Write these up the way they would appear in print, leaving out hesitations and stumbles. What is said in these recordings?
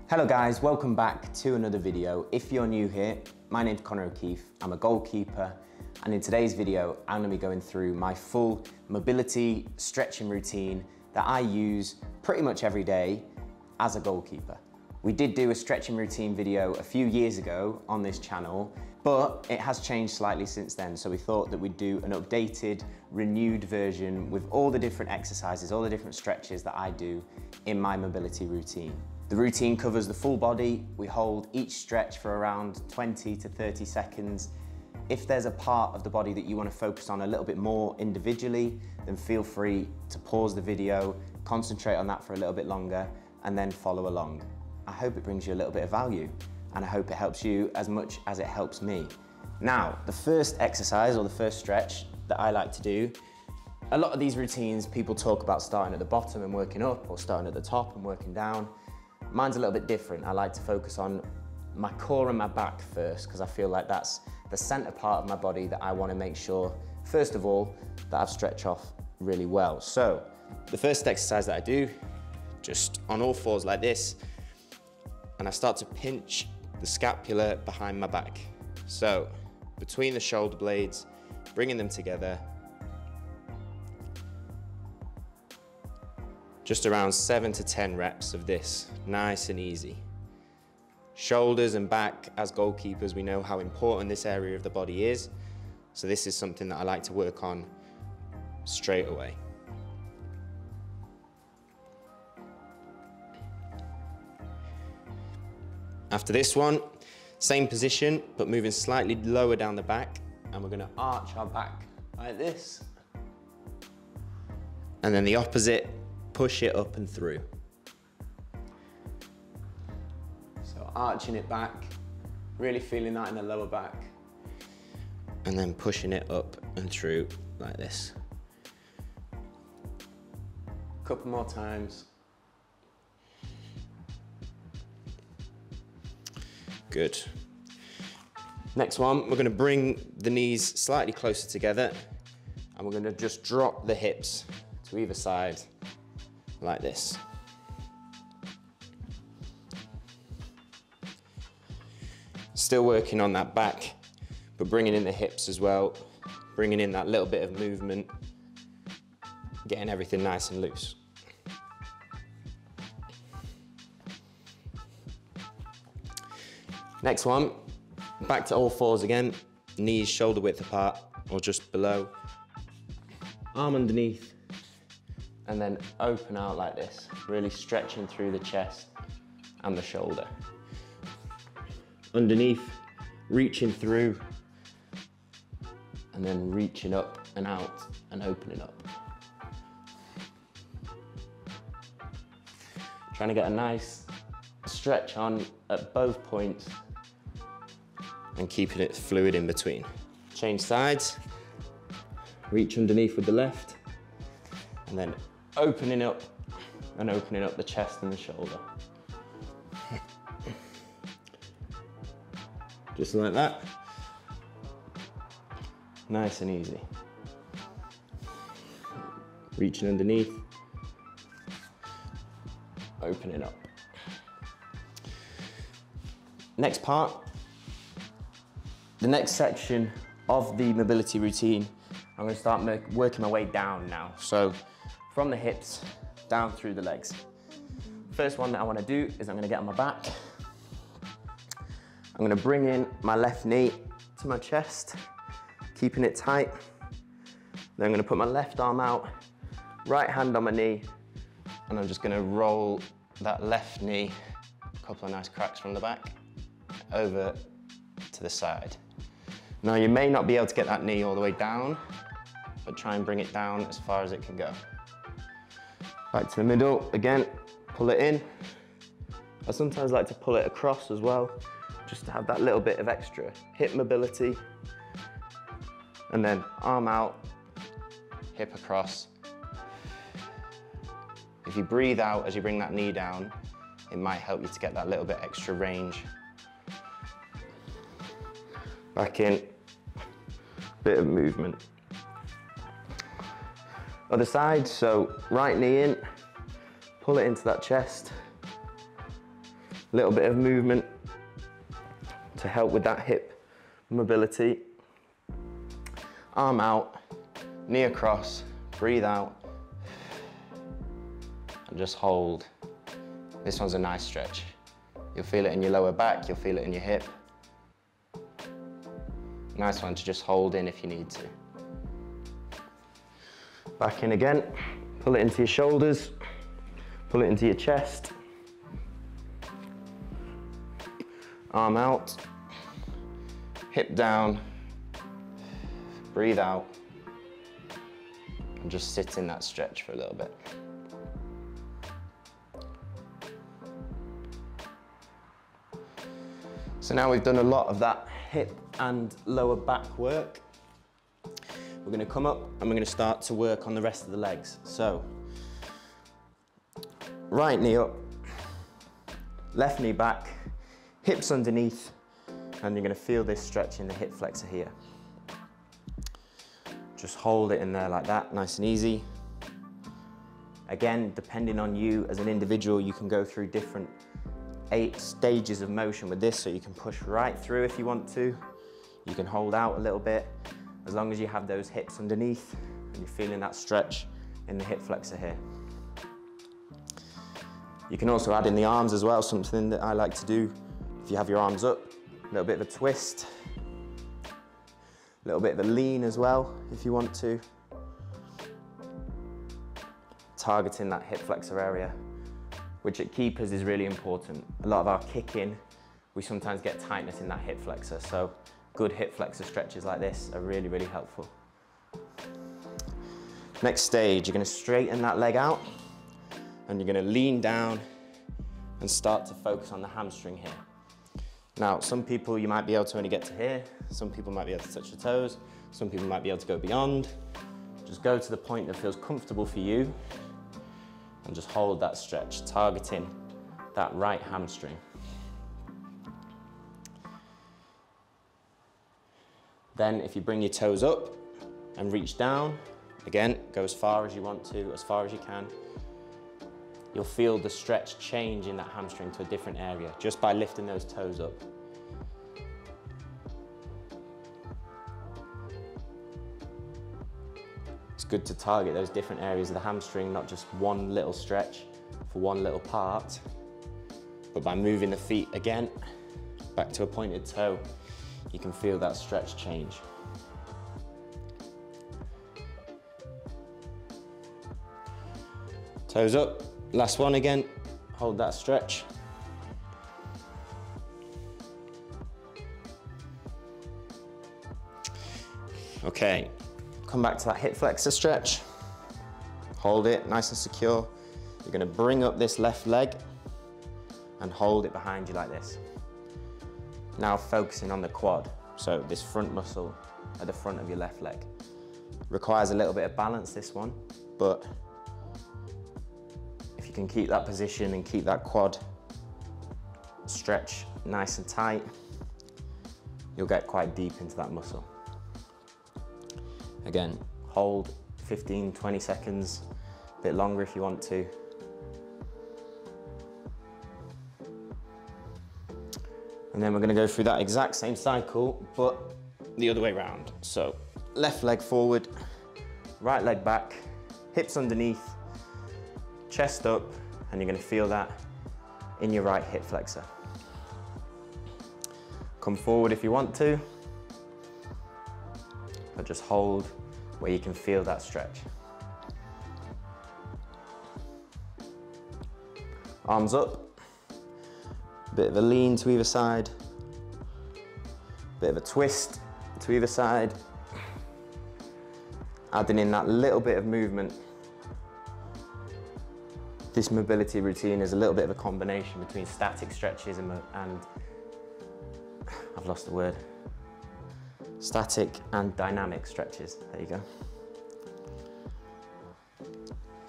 Hello guys, welcome back to another video. If you're new here, my name's Conor. I'm a goalkeeper, and in today's video, I'm gonna be going through my full mobility stretching routine that I use pretty much every day as a goalkeeper. We did do a stretching routine video a few years ago on this channel, but it has changed slightly since then. So we thought that we'd do an updated, renewed version with all the different exercises, all the different stretches that I do in my mobility routine. The routine covers the full body. We hold each stretch for around 20 to 30 seconds. If there's a part of the body that you want to focus on a little bit more individually, then feel free to pause the video, concentrate on that for a little bit longer, and then follow along. I hope it brings you a little bit of value, and I hope it helps you as much as it helps me. Now, the first exercise or the first stretch that I like to do, a lot of these routines, people talk about starting at the bottom and working up, or starting at the top and working down. Mine's a little bit different. I like to focus on my core and my back first, because I feel like that's the center part of my body that I want to make sure, first of all, that I've stretched off really well. So the first exercise that I do, just on all fours like this, and I start to pinch the scapula behind my back. So between the shoulder blades, bringing them together, just around 7 to 10 reps of this, nice and easy. Shoulders and back, as goalkeepers, we know how important this area of the body is. So this is something that I like to work on straight away. After this one, same position, but moving slightly lower down the back, and we're gonna arch our back like this. And then the opposite, push it up and through. So arching it back, really feeling that in the lower back, and then pushing it up and through like this. Couple more times. Good. Next one, we're gonna bring the knees slightly closer together, and we're gonna just drop the hips to either side like this. Still working on that back, but bringing in the hips as well, bringing in that little bit of movement, getting everything nice and loose. Next one, back to all fours again, knees shoulder width apart or just below, arm underneath, and then open out like this, really stretching through the chest and the shoulder. Underneath, reaching through, and then reaching up and out and opening up. Trying to get a nice stretch on at both points and keeping it fluid in between. Change sides, reach underneath with the left, and then opening up and opening up the chest and the shoulder. Just like that. Nice and easy. Reaching underneath, opening up. Next part, the next section of the mobility routine, I'm going to start working my way down now. So from the hips down through the legs. First one that I want to do is I'm going to get on my back. I'm going to bring in my left knee to my chest, keeping it tight. Then I'm going to put my left arm out, right hand on my knee, and I'm just going to roll that left knee, a couple of nice cracks from the back, over to the side. Now you may not be able to get that knee all the way down, but try and bring it down as far as it can go. Back to the middle, again, pull it in. I sometimes like to pull it across as well, just to have that little bit of extra hip mobility. And then arm out, hip across. If you breathe out as you bring that knee down, it might help you to get that little bit extra range. Back in, bit of movement. Other side, so right knee in, pull it into that chest, A little bit of movement to help with that hip mobility. Arm out, knee across, breathe out, and just hold. This one's a nice stretch. You'll feel it in your lower back, you'll feel it in your hip. Nice one to just hold in if you need to. Back in again, pull it into your shoulders, pull it into your chest. Arm out, hip down, breathe out, and just sit in that stretch for a little bit. So now we've done a lot of that hip and lower back work. We're going to come up and we're going to start to work on the rest of the legs. So, right knee up, left knee back, hips underneath, and you're going to feel this stretch in the hip flexor here. Just hold it in there like that, nice and easy. Again, depending on you as an individual, you can go through different 8 stages of motion with this, so you can push right through if you want to. You can hold out a little bit, as long as you have those hips underneath and you're feeling that stretch in the hip flexor here. You can also add in the arms as well, something that I like to do. If you have your arms up, a little bit of a twist, a little bit of a lean as well, if you want to. Targeting that hip flexor area, which at keepers is really important. A lot of our kicking, we sometimes get tightness in that hip flexor, so good hip flexor stretches like this are really, really helpful. Next stage, you're going to straighten that leg out and you're going to lean down and start to focus on the hamstring here. Now, some people you might be able to only get to here, some people might be able to touch the toes, some people might be able to go beyond. Just go to the point that feels comfortable for you and just hold that stretch, targeting that right hamstring. Then if you bring your toes up and reach down, again, go as far as you want to, as far as you can. You'll feel the stretch change in that hamstring to a different area just by lifting those toes up. It's good to target those different areas of the hamstring, not just one little stretch for one little part, but by moving the feet again, back to a pointed toe, you can feel that stretch change. Toes up, last one again, hold that stretch. Okay, come back to that hip flexor stretch. Hold it nice and secure. You're going to bring up this left leg and hold it behind you like this. Now focusing on the quad, so this front muscle at the front of your left leg. Requires a little bit of balance, this one, but if you can keep that position and keep that quad stretch nice and tight, you'll get quite deep into that muscle. Again, hold 15, 20 seconds, a bit longer if you want to. And then we're going to go through that exact same cycle, but the other way around. So left leg forward, right leg back, hips underneath, chest up, and you're going to feel that in your right hip flexor. Come forward if you want to, but just hold where you can feel that stretch. Arms up, bit of a lean to either side, bit of a twist to either side, adding in that little bit of movement. This mobility routine is a little bit of a combination between static stretches and I've lost the word. Static and dynamic stretches. There you go.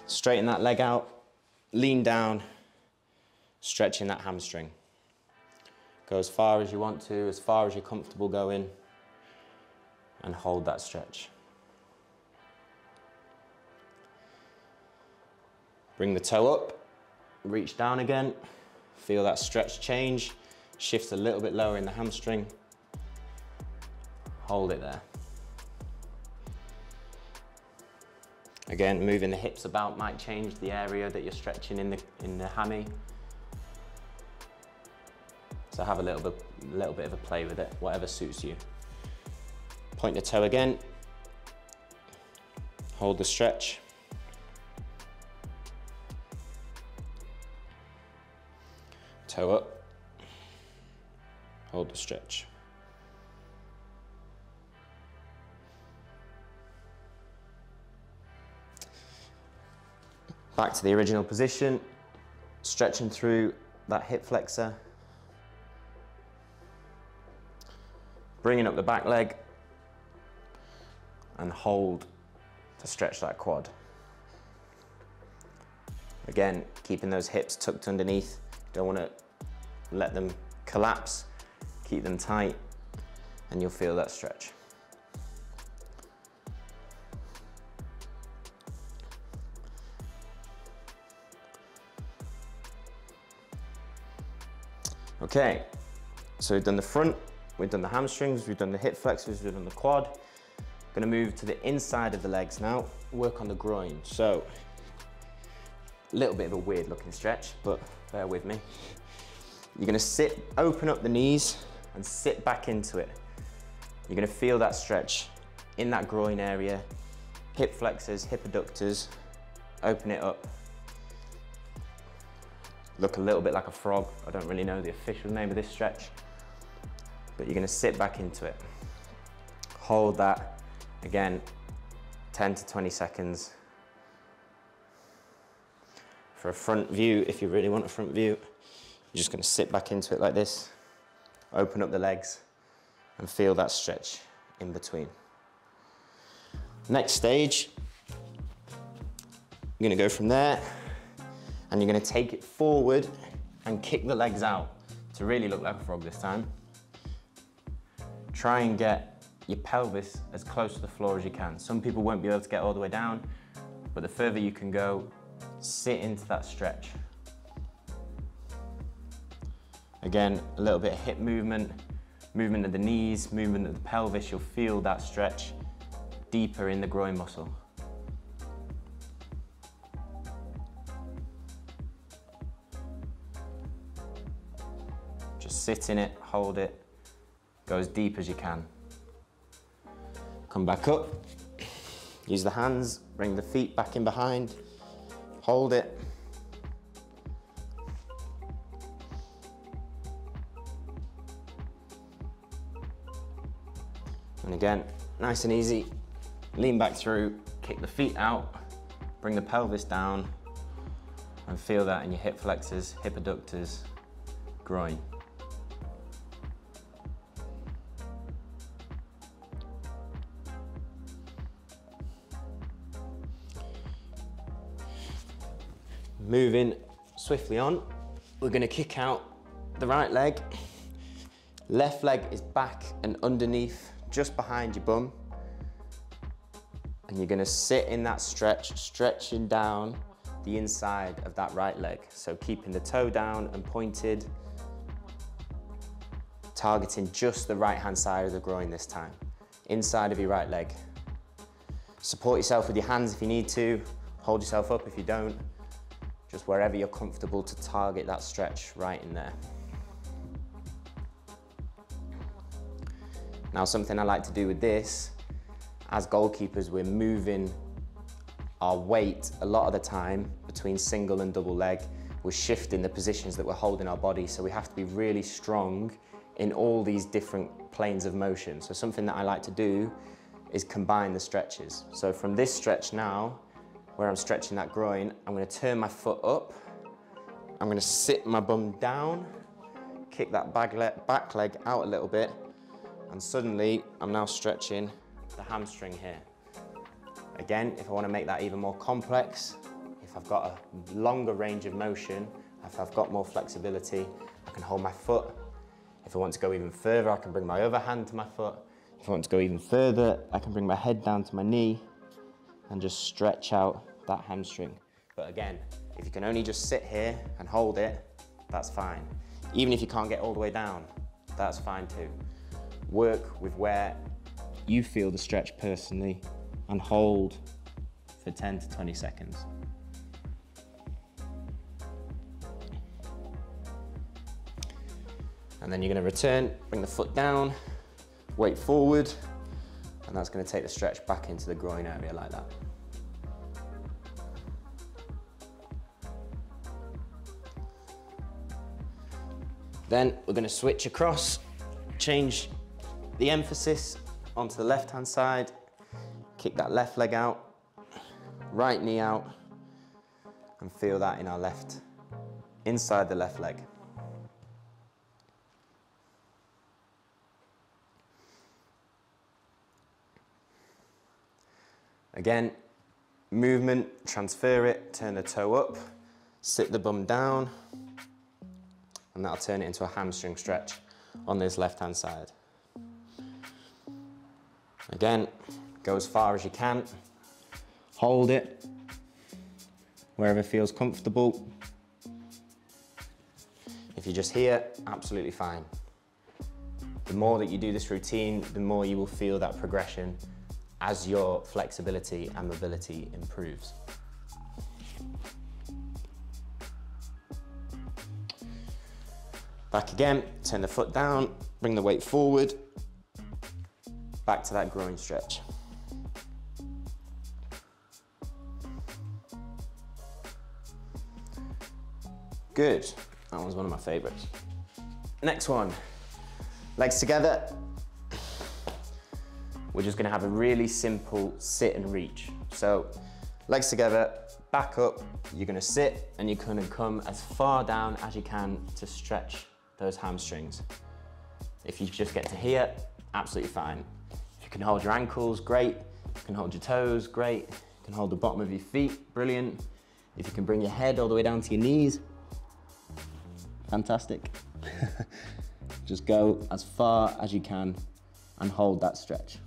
Straighten that leg out, lean down, stretching that hamstring. Go as far as you want to, as far as you're comfortable going, and hold that stretch. Bring the toe up, reach down again, Feel that stretch change, shift a little bit lower in the hamstring. Hold it there. Again, moving the hips about might change the area that you're stretching in the hammy. So have a little bit of a play with it, whatever suits you. Point the toe again. Hold the stretch. Toe up. Hold the stretch. Back to the original position, stretching through that hip flexor. Bringing up the back leg and hold to stretch that quad. Again, keeping those hips tucked underneath. Don't want to let them collapse. Keep them tight and you'll feel that stretch. Okay, so we've done the front, we've done the hamstrings, we've done the hip flexors, we've done the quad. Gonna move to the inside of the legs now, work on the groin. So, a little bit of a weird looking stretch, but bear with me. You're gonna open up the knees and sit back into it. You're gonna feel that stretch in that groin area, hip flexors, hip adductors, open it up. Look a little bit like a frog. I don't really know the official name of this stretch, but you're gonna sit back into it. Hold that, again, 10 to 20 seconds. For a front view, if you really want a front view, you're just gonna sit back into it like this, open up the legs, and feel that stretch in between. Next stage, you're gonna go from there, and you're gonna take it forward and kick the legs out to really look like a frog this time. Try and get your pelvis as close to the floor as you can. Some people won't be able to get all the way down, but the further you can go, sit into that stretch. Again, a little bit of hip movement, movement of the knees, movement of the pelvis. You'll feel that stretch deeper in the groin muscle. Just sit in it, hold it, go as deep as you can. Come back up, use the hands, bring the feet back in behind, hold it. And again, nice and easy, lean back through, kick the feet out, bring the pelvis down, and feel that in your hip flexors, hip adductors, groin. Moving swiftly on, we're gonna kick out the right leg. Left leg is back and underneath, just behind your bum. And you're gonna sit in that stretch, stretching down the inside of that right leg. So keeping the toe down and pointed, targeting just the right-hand side of the groin this time, inside of your right leg. Support yourself with your hands if you need to, hold yourself up if you don't. Just wherever you're comfortable to target that stretch right in there. Now, something I like to do with this, as goalkeepers, we're moving our weight a lot of the time between single and double leg. We're shifting the positions that we're holding our body, so we have to be really strong in all these different planes of motion. So something that I like to do is combine the stretches. So from this stretch now, where I'm stretching that groin, I'm gonna turn my foot up, I'm gonna sit my bum down, kick that back leg out a little bit, and suddenly I'm now stretching the hamstring here. Again, if I wanna make that even more complex, if I've got a longer range of motion, if I've got more flexibility, I can hold my foot. If I want to go even further, I can bring my other hand to my foot. If I want to go even further, I can bring my head down to my knee and just stretch out that hamstring. But again, if you can only just sit here and hold it, that's fine. Even if you can't get all the way down, that's fine too. Work with where you feel the stretch personally and hold for 10 to 20 seconds. And then you're going to return, bring the foot down, weight forward, and that's going to take the stretch back into the groin area like that. Then we're going to switch across, change the emphasis onto the left-hand side, kick that left leg out, right knee out, and feel that in our left, inside the left leg. Again, movement, transfer it, turn the toe up, sit the bum down, and that'll turn it into a hamstring stretch on this left-hand side. Again, go as far as you can, hold it wherever feels comfortable. If you're just here, absolutely fine. The more that you do this routine, the more you will feel that progression as your flexibility and mobility improves. Back again, turn the foot down, bring the weight forward, back to that groin stretch. Good, that one's one of my favorites. Next one, legs together. We're just gonna have a really simple sit and reach. So legs together, back up, you're gonna sit and you're gonna come as far down as you can to stretch those hamstrings. If you just get to here, absolutely fine. If you can hold your ankles, great. If you can hold your toes, great. You can hold the bottom of your feet, brilliant. If you can bring your head all the way down to your knees, fantastic. Just go as far as you can and hold that stretch.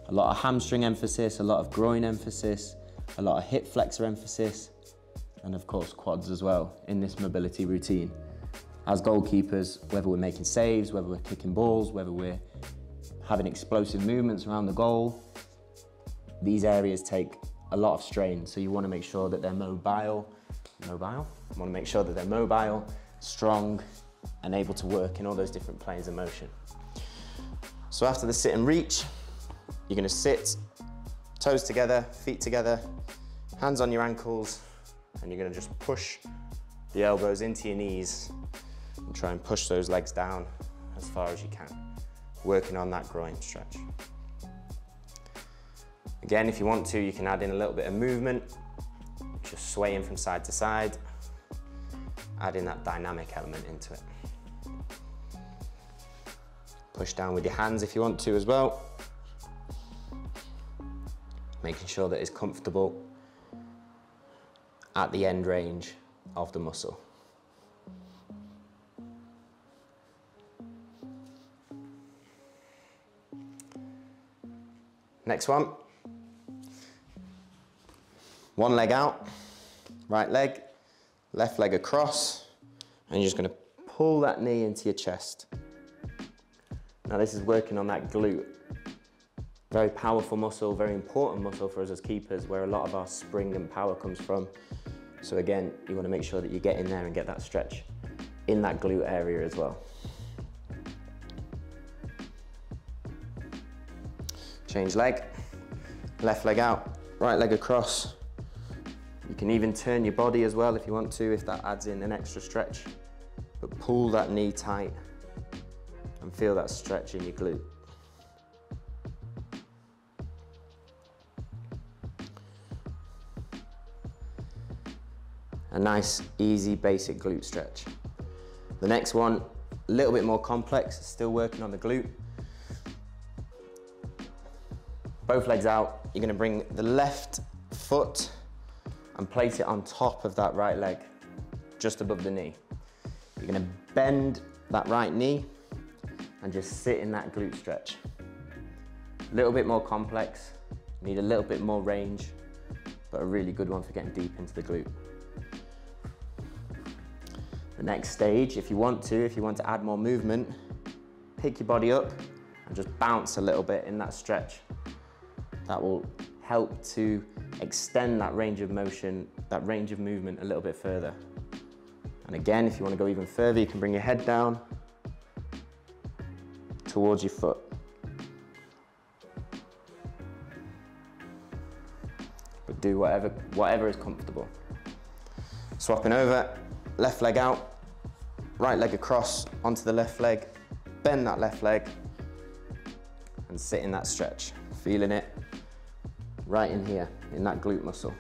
A lot of hamstring emphasis, a lot of groin emphasis, a lot of hip flexor emphasis, and of course quads as well in this mobility routine. As goalkeepers, whether we're making saves, whether we're kicking balls, whether we're having explosive movements around the goal, these areas take a lot of strain, so you want to make sure that they're mobile, strong, and able to work in all those different planes of motion. So after the sit and reach, you're going to sit, toes together, feet together, hands on your ankles, and you're going to just push the elbows into your knees and try and push those legs down as far as you can, working on that groin stretch. Again, if you want to, you can add in a little bit of movement, just swaying from side to side, adding that dynamic element into it. Push down with your hands if you want to as well, making sure that it's comfortable at the end range of the muscle. Next one. One leg out, right leg, left leg across, and you're just going to pull that knee into your chest. Now this is working on that glute. Very powerful muscle, very important muscle for us as keepers, where a lot of our spring and power comes from. So again, you want to make sure that you get in there and get that stretch in that glute area as well. Change leg, left leg out, right leg across. You can even turn your body as well if you want to, if that adds in an extra stretch. But pull that knee tight and feel that stretch in your glute. A nice, easy, basic glute stretch. The next one, a little bit more complex, still working on the glute. Both legs out, you're gonna bring the left foot and place it on top of that right leg, just above the knee. You're gonna bend that right knee and just sit in that glute stretch. A little bit more complex, need a little bit more range, but a really good one for getting deep into the glute. The next stage, if you want to add more movement, pick your body up and just bounce a little bit in that stretch. That will help to extend that range of motion, that range of movement a little bit further. And again, if you want to go even further, you can bring your head down towards your foot. But do whatever is comfortable. Swapping over, left leg out, right leg across onto the left leg, bend that left leg, and sit in that stretch. Feeling it right in here, in that glute muscle.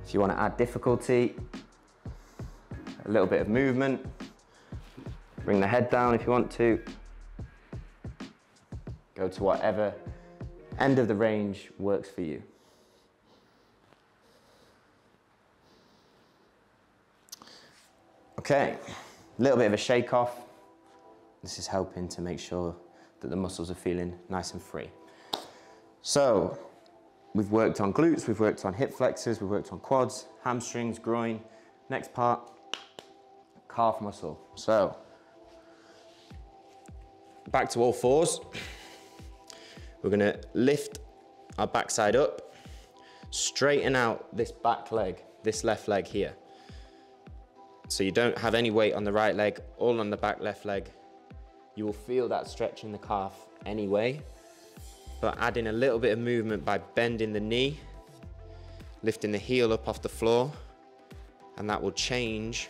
If you want to add difficulty, a little bit of movement, bring the head down if you want to. Go to whatever end of the range works for you. Okay, a little bit of a shake off. This is helping to make sure that the muscles are feeling nice and free. So, we've worked on glutes, we've worked on hip flexors, we've worked on quads, hamstrings, groin. Next part, calf muscle. So, back to all fours. We're gonna lift our backside up, straighten out this back leg, this left leg here. So you don't have any weight on the right leg, all on the back left leg. You will feel that stretch in the calf anyway, but adding a little bit of movement by bending the knee, lifting the heel up off the floor, and that will change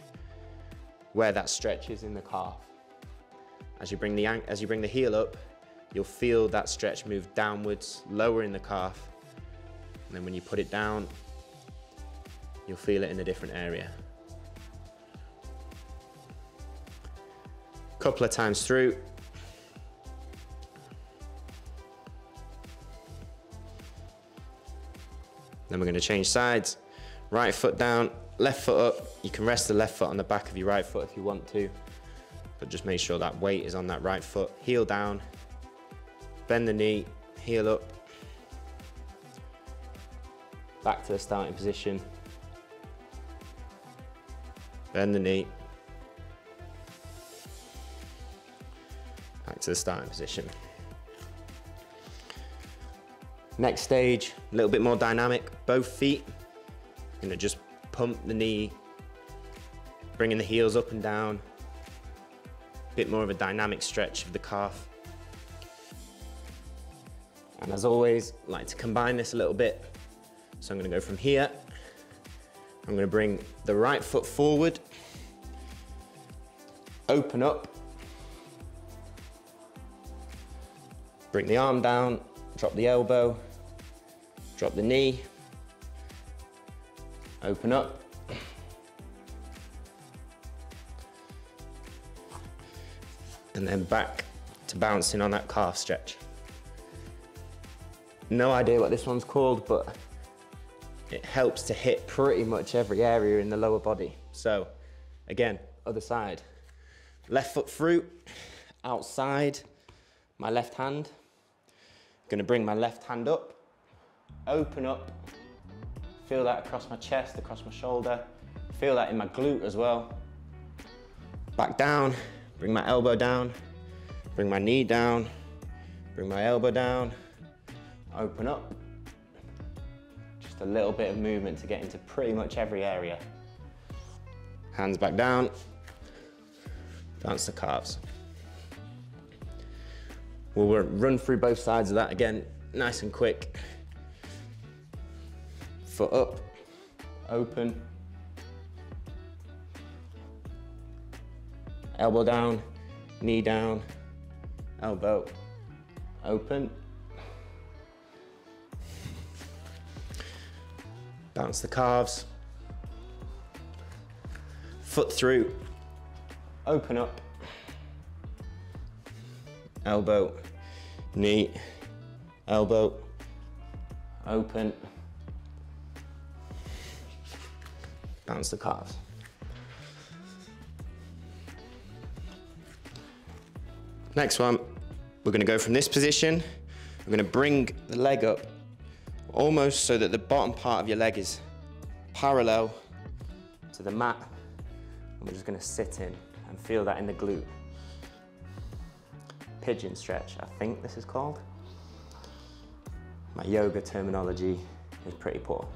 where that stretch is in the calf. As you bring the heel up, you'll feel that stretch move downwards, lower in the calf, and then when you put it down, you'll feel it in a different area. Couple of times through. Then we're going to change sides. Right foot down, left foot up. You can rest the left foot on the back of your right foot if you want to, but just make sure that weight is on that right foot. Heel down, bend the knee, heel up. Back to the starting position. Bend the knee. Back to the starting position. Next stage, a little bit more dynamic. Both feet, I'm gonna just pump the knee, bringing the heels up and down. A bit more of a dynamic stretch of the calf. And as always, I like to combine this a little bit. So I'm gonna go from here. I'm gonna bring the right foot forward, open up, bring the arm down, drop the elbow, drop the knee, open up, and then back to bouncing on that calf stretch. No idea what this one's called, but it helps to hit pretty much every area in the lower body. So again, other side. Left foot through, outside, my left hand. Gonna bring my left hand up, open up, feel that across my chest, across my shoulder, feel that in my glute as well. Back down, bring my elbow down, bring my knee down, bring my elbow down, open up. Just a little bit of movement to get into pretty much every area. Hands back down, bounce the calves. We'll run through both sides of that again, nice and quick. Foot up, open. Elbow down, knee down, elbow, open. Bounce the calves. Foot through, open up. Elbow, knee, elbow, open. Bounce the calves. Next one, we're gonna go from this position, We're gonna bring the leg up almost so that the bottom part of your leg is parallel to the mat. And we're just gonna sit in and feel that in the glute. Pigeon stretch, I think this is called. My yoga terminology is pretty poor.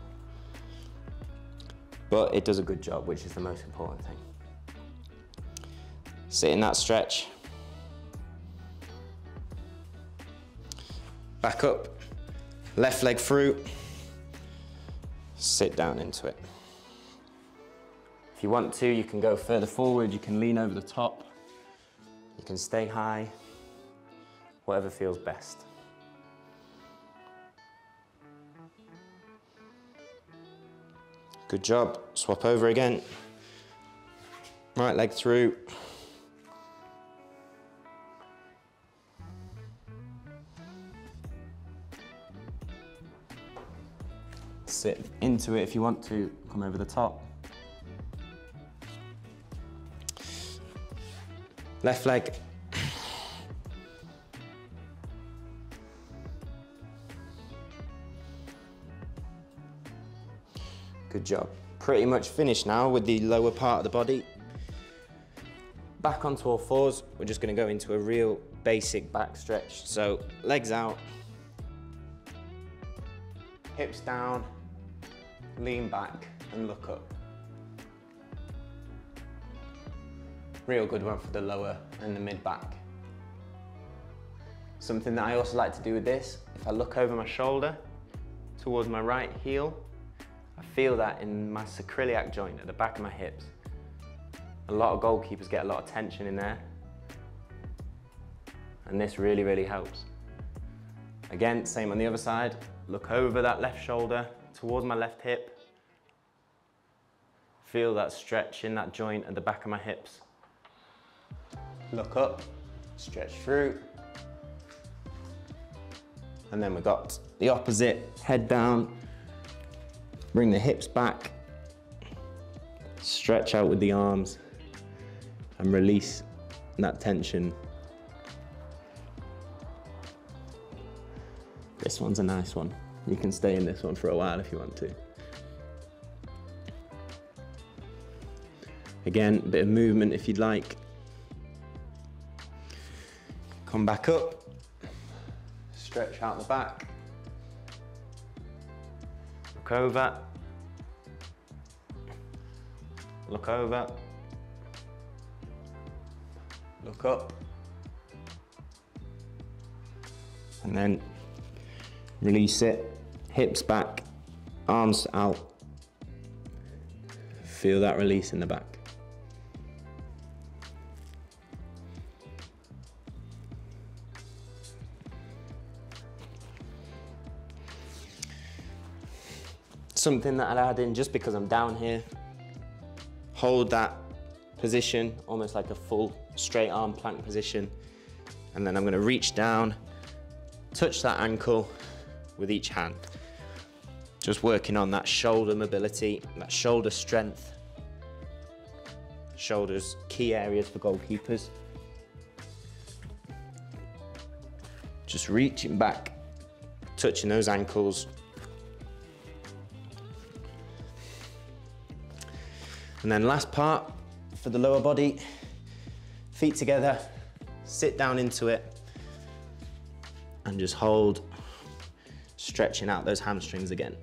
But it does a good job, which is the most important thing. Sit in that stretch. Back up, left leg through, sit down into it. If you want to, you can go further forward, you can lean over the top, you can stay high, whatever feels best. Good job, swap over again. Right leg through. Sit into it if you want to, come over the top. Left leg. Good job. Pretty much finished now with the lower part of the body. Back onto all fours, we're just gonna go into a real basic back stretch. So legs out, hips down, lean back and look up. Real good one for the lower and the mid back. Something that I also like to do with this, if I look over my shoulder towards my right heel, I feel that in my sacroiliac joint at the back of my hips. A lot of goalkeepers get a lot of tension in there. And this really, really helps. Again, same on the other side. Look over that left shoulder towards my left hip. Feel that stretch in that joint at the back of my hips. Look up, stretch through. And then we've got the opposite, head down, bring the hips back, stretch out with the arms and release that tension. This one's a nice one. You can stay in this one for a while if you want to. Again, a bit of movement if you'd like. Come back up, stretch out the back. Look over, look over, look up, and then release it, hips back, arms out. Feel that release in the back. Something that I'd add in just because I'm down here, hold that position, almost like a full straight arm plank position. And then I'm gonna reach down, touch that ankle with each hand. Just working on that shoulder mobility, that shoulder strength. Shoulders, key areas for goalkeepers. Just reaching back, touching those ankles. And then last part for the lower body, feet together, sit down into it, and just hold, stretching out those hamstrings again.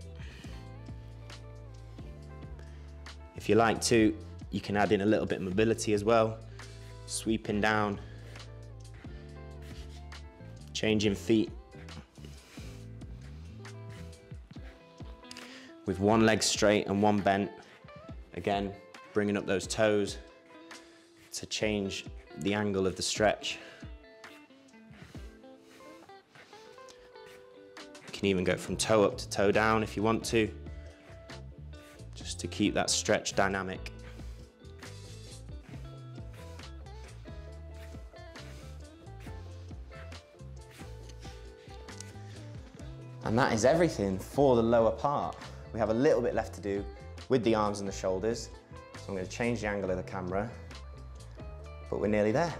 If you like to, you can add in a little bit of mobility as well, sweeping down, changing feet. With one leg straight and one bent, again, bringing up those toes to change the angle of the stretch. You can even go from toe up to toe down if you want to, just to keep that stretch dynamic. And that is everything for the lower part. We have a little bit left to do with the arms and the shoulders. So I'm going to change the angle of the camera, but we're nearly there.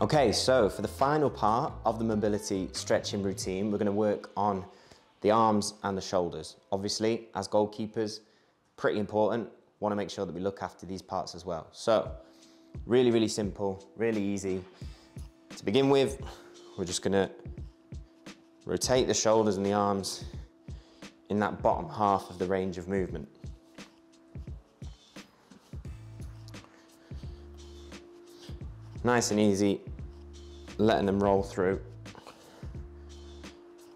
Okay, so for the final part of the mobility stretching routine, we're going to work on the arms and the shoulders. Obviously, as goalkeepers, pretty important. Want to make sure that we look after these parts as well. So, really, really simple, really easy. To begin with, we're just going to rotate the shoulders and the arms in that bottom half of the range of movement. Nice and easy, letting them roll through.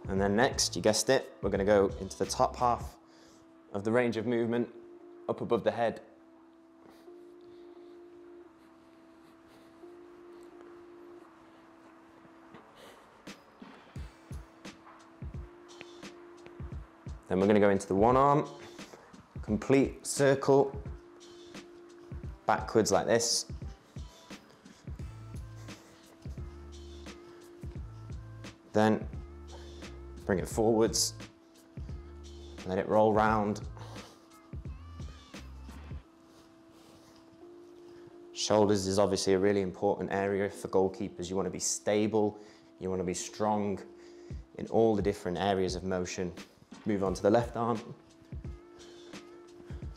And then next, you guessed it, we're going to go into the top half of the range of movement, up above the head. Then we're going to go into the one arm, complete circle, backwards like this. Then bring it forwards, let it roll round. Shoulders is obviously a really important area for goalkeepers. You want to be stable, you want to be strong in all the different areas of motion. Move on to the left arm.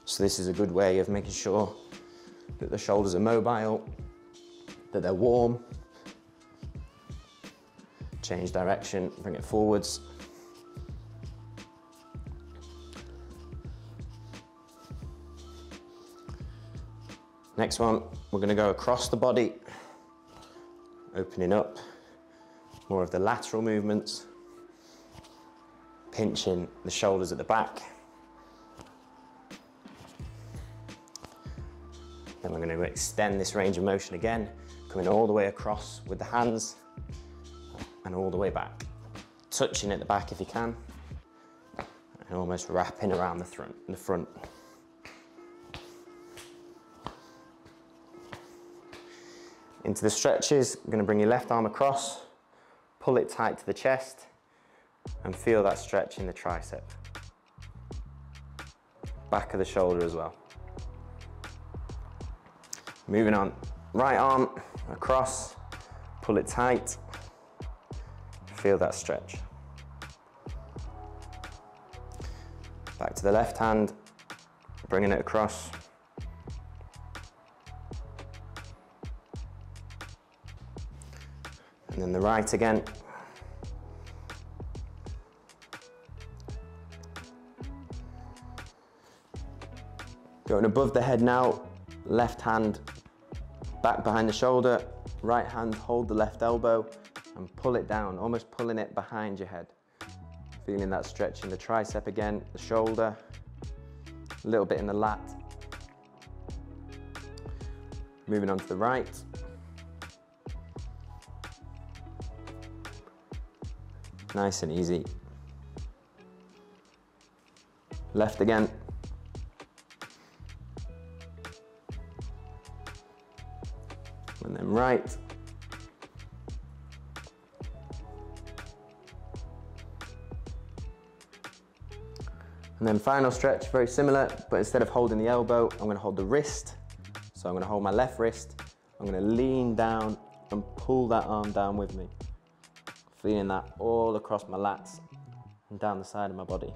So this is a good way of making sure that the shoulders are mobile, that they're warm. Change direction, bring it forwards. Next one, we're going to go across the body, opening up, more of the lateral movements, pinching the shoulders at the back. Then we're going to extend this range of motion again, coming all the way across with the hands and all the way back. Touching at the back if you can, and almost wrapping around the front. Into the stretches, I'm going to bring your left arm across, pull it tight to the chest, and feel that stretch in the tricep. Back of the shoulder as well. Moving on, right arm across, pull it tight, feel that stretch. Back to the left hand, bringing it across. And then the right again. Going above the head now, left hand back behind the shoulder, right hand hold the left elbow and pull it down, almost pulling it behind your head. Feeling that stretch in the tricep again, the shoulder, a little bit in the lat. Moving on to the right. Nice and easy. Left again. And then right. And then final stretch, very similar, but instead of holding the elbow, I'm going to hold the wrist. So I'm going to hold my left wrist, I'm going to lean down and pull that arm down with me. Feeling that all across my lats and down the side of my body.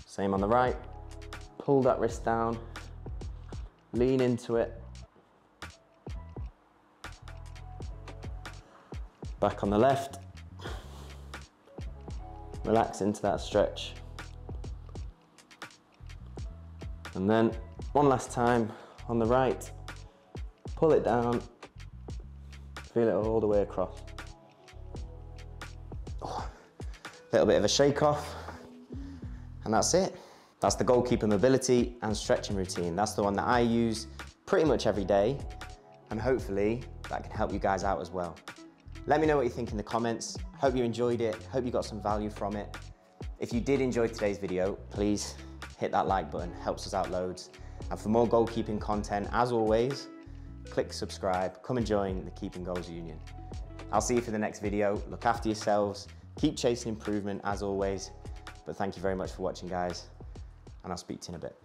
Same on the right, pull that wrist down, lean into it. Back on the left, relax into that stretch. And then one last time on the right, pull it down, feel it all the way across. Oh, little bit of a shake off, and that's it. That's the goalkeeper mobility and stretching routine. That's the one that I use pretty much every day, and hopefully that can help you guys out as well. Let me know what you think in the comments. Hope you enjoyed it, hope you got some value from it. If you did enjoy today's video, please hit that like button, helps us out loads. And for more goalkeeping content, as always, click subscribe, come and join the Keeping Goals Union. I'll see you for the next video. Look after yourselves, keep chasing improvement as always. But thank you very much for watching, guys, and I'll speak to you in a bit.